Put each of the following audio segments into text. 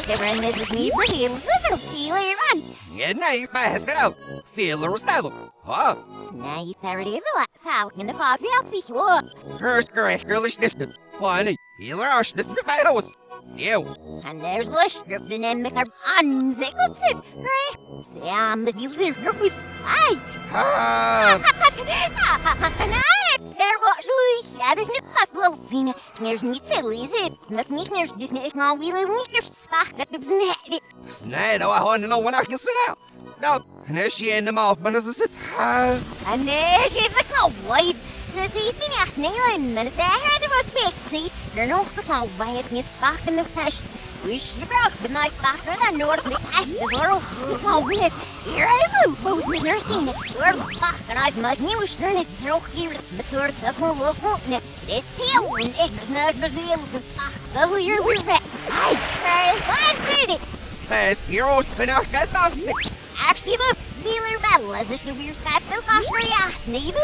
Everyone is me pretty little feeler run. Nej, bäst det. Feler och ställ. Ja. Nej, där är det väl så in the fast help you. Hörskräckligt distant. Why, healer arslet det färd oss. Jo. And there's lush group the name of unziggles. Sam the user group. Ay. There was Louis. Ja, there's no possible. There's niet veel, is it? Must niet there's just niet gaan willen niet spaak dat is net. Sned, I want to know when I can sit out. No, and there's she in the mouth, but as I said, and there's she with no wife. This evening at Neyland, and there the most big see. They're no going to buy it, it's back in the session. We should broke the night backer than north of the cast the world. Here I move, both the nursing it. We're back, and I've my new turn it through here at the sort of look. It's here, and it's not Brazil, the spark. The year we're back. I've seen it. says you're get that stick. Actually, dealer battle as if the weird fat milk ass neither.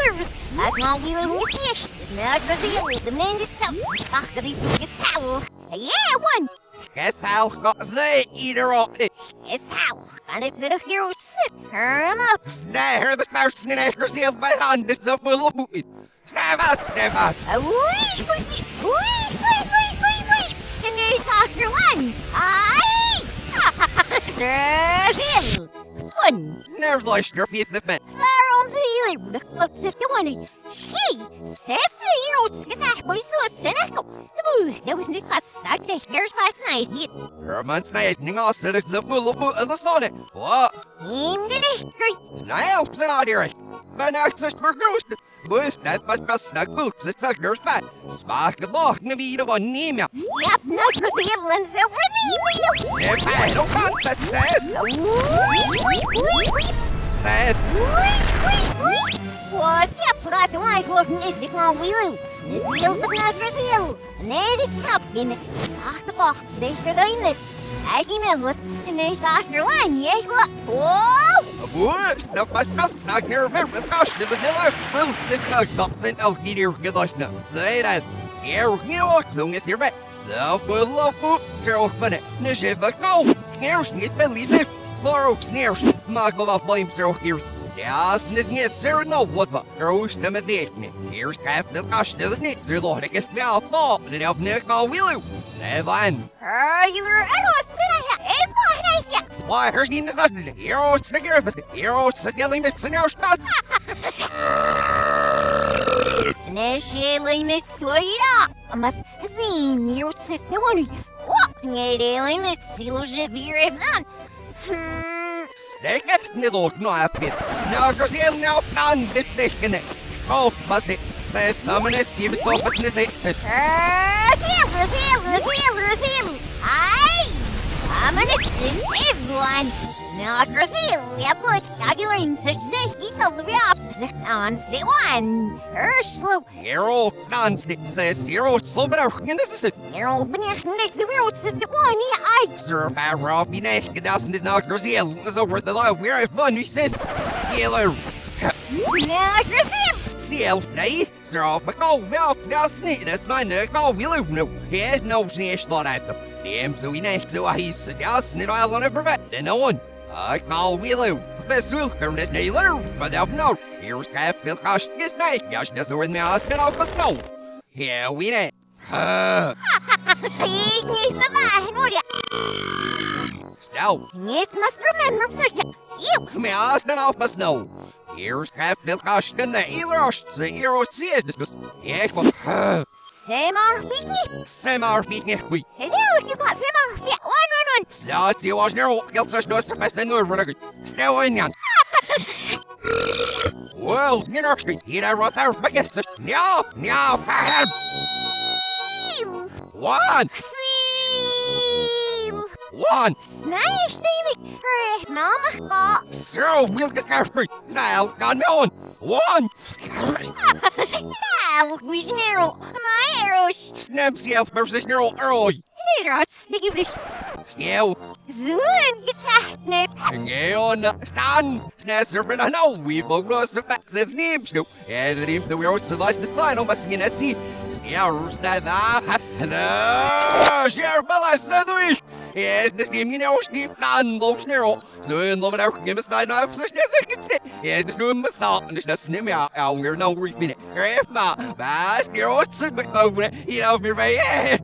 I've not wheeling with fish. It's not Brazil, the name itself. Fuck the biggest towel. Yeah, one. Guess how got the eater of it. It's how. And if the hero sit, turn up. Snare the person in yourself by hand is a full of booty. Snap out. Wait. And there's Oscar one. Aye. Brazil. One. Never lost your feet the bit. Waarom zie je de kopzet de one? She zet ze hier uit skitaar bij zo'n senako. De boos, dat was niet wat stak de heers was nice niet. Herman's nice, ning all said it's a full of boot of the sonnet. What? Neem de niet. Now, sit out here. But now it's just for ghost. Boos, dat was pas snug boots, it's a girl's fat. Spark the lock, na vida one name ya. Yep, not Brazil and the worthy. If I don't want that says. Says. What? Yep, forgot the wise working is the clown wheel. Brazil, but not Brazil. And there it's up in it. Off the box, they for the inlet. Aggie Millis, and they tossed their line, yeah, what? Whoa! What? Dat was pas snug neer weer met kast. Dit is niet leuk. Wel, zit zo dat zijn elke keer gelost nou. Zei dat. Hier, ook zo niet hier weg. Zo veel op, zo van het. Dus even komen. Hier niet veel lief. Zo ook sneers. Maak wel af bij hem zo hier. Ja, is niet zo nou wat we. Roos met dit. Hier schrijft de kast. Dit is niet zo lang. Ik is wel vol. Dit helpt niet al willen. Evan. You're Why, here's the necessity. Hero, it's the girl, hero, it's the yelling, it's in your spots. Initially, it's sweet up. I must have seen you sit the one. Walking a daily, it's still severe if not. Stick it, little knife bit. Snuggers in now, and this stick in it. Oh, must it? Says someone is see the top business exit. Brazil. Aye. I'm gonna save one. Not Brazil, yeah, but calculating such that he can live up on the one. Slow. Hero, non-stick says hero, slow but out. And this is it. Hero, but next the world sit the one, yeah, I. Sir, bad Robbie Nash, it doesn't is not Brazil. This over the line, where I fun, he says. Yellow. Not Brazil. Still, nay, sir, but go, well, sneak, that's not a go, will no. He has no snitch lot at them. Damn, so he next to he's just and I'll want to prevent the no one. I call Willow. This will turn this nailer, but I'll know. Here's half the cost this night. Gosh, that's the way me ask it off the snow. Yeah, we net. Snow. It must remember such you. Me ask it off the snow. Here's half the cost in the ealer. The hero sees this. Yeah, Samar speaking. We. Hello, you got Samar. Yeah, one. So it's you was near gets us no surface and we're running. Still in yan. Well, you know, you know, right there, but it's just no, bad. One. Nice, David. Mama. So we'll get our free. Now, not knowing. One. Which narrow? My arrows. Snap self versus neural early. It's the English. Sneeuw. Zoen, gezegd net. Ngayon, staan. Sneserben aan nou. We mogen de vet sneeuwsnoep. En de riem de wereld zoals de zijn om als je net ziet. Sneeuw, sneeuw. Sneeuw, sneeuw. Yes, the steam, you know, steam, non, low snarl. So in love, our game is not enough. Yes, the room was salt, and there's nothing in me out. We're no reef minute. If not, bye, snarl, it's a bit over it. You know, if you're right.